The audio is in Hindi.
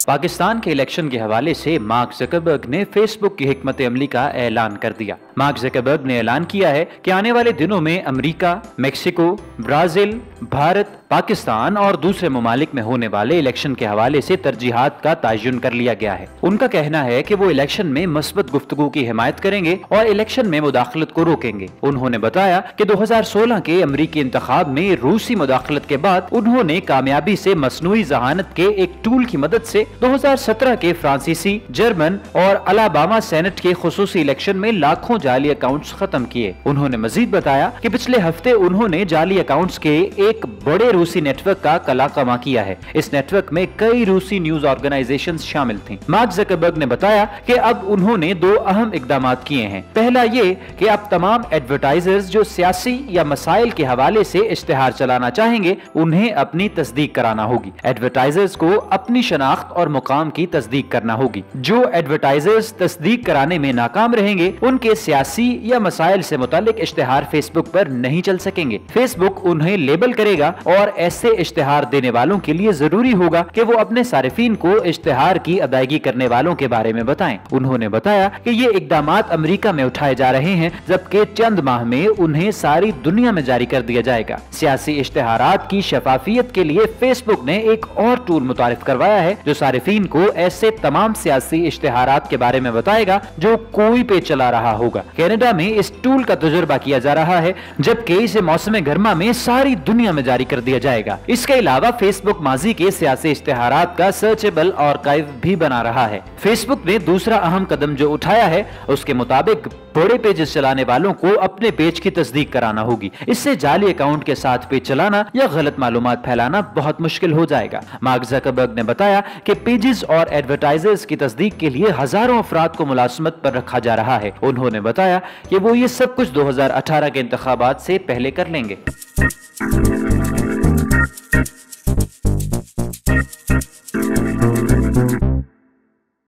पाकिस्तान के इलेक्शन के हवाले से मार्क ज़करबर्ग ने फेसबुक की हिकमत अमली का ऐलान कर दिया। मार्क ज़करबर्ग ने ऐलान किया है कि आने वाले दिनों में America, Mexico, Brazil, Bharat, Pakistan और दूसरे ममालिक में होने वाले इलेक्शन के हवाले से तरजीहात का तयन कर लिया गया है। उनका कहना है कि वो इलेक्शन में मस्बत गुफ्तगू की हिमायत करेंगे और इलेक्शन में मुदाखलत को रोकेंगे। उन्होंने बताया कि 2016 के अमरीकी इंतखाब में रूसी मुदाखलत के बाद उन्होंने कामयाबी से मसनूई जहानत के एक टूल की मदद से 2017 के फ्रांसीसी, जर्मन और अलाबामा सेनेट के खुसूसी इलेक्शन में लाखों जाली अकाउंट्स खत्म किए। उन्होंने मजीद बताया कि पिछले हफ्ते उन्होंने जाली अकाउंट्स के एक बड़े रूसी नेटवर्क का कलाकमा किया है। इस नेटवर्क में कई रूसी न्यूज ऑर्गेनाइजेशंस शामिल थीं। मार्क ज़करबर्ग ने बताया कि अब उन्होंने दो अहम इकदाम किए हैं। पहला ये कि अब तमाम एडवर्टाइजर्स जो सियासी या मसाइल के हवाले से इश्तिहार चलाना चाहेंगे उन्हें अपनी तस्दीक कराना होगी। एडवर्टाइजर्स को अपनी शनाख्त और मुकाम की तस्दीक करना होगी। जो एडवर्टाइजर्स तस्दीक कराने में नाकाम रहेंगे उनके सियासी या मसाइल से मुतालिक इश्तिहार फेसबुक पर नहीं चल सकेंगे। फेसबुक उन्हें लेबल करेगा और ऐसे इश्तिहार देने वालों के लिए जरूरी होगा कि वो अपने सारिफीन को इश्तिहार की अदायगी करने वालों के बारे में बताएं। उन्होंने बताया कि ये इकदामात अमेरिका में उठाए जा रहे हैं, जबकि चंद माह में उन्हें सारी दुनिया में जारी कर दिया जाएगा। सियासी इश्तिहारात की शफाफियत के लिए फेसबुक ने एक और टूल मुतारिफ करवाया है जो सारिफीन को ऐसे तमाम सियासी इश्तिहारात के बारे में बताएगा जो कोई पेज चला रहा होगा। कनाडा में इस टूल का तजुर्बा किया जा रहा है, जबकि इसे मौसम गर्मा में सारी दुनिया में जारी कर दिया जाएगा। इसके अलावा फेसबुक माजी के सियासी इश्तिहारात का सर्चेबल आर्काइव भी बना रहा है। फेसबुक ने दूसरा अहम कदम जो उठाया है उसके मुताबिक बड़े पेजेस चलाने वालों को अपने पेज की तस्दीक कराना होगी। इससे जाली अकाउंट के साथ पेज चलाना या गलत मालूमात फैलाना बहुत मुश्किल हो जाएगा। मार्क ज़करबर्ग ने बताया कि पेजेस और एडवर्टाइजर्स की तस्दीक के लिए हजारों अफराद को मुलाजमत पर रखा जा रहा है। उन्होंने बताया कि वो ये सब कुछ 2018 के इंतखाबात से पहले कर लेंगे।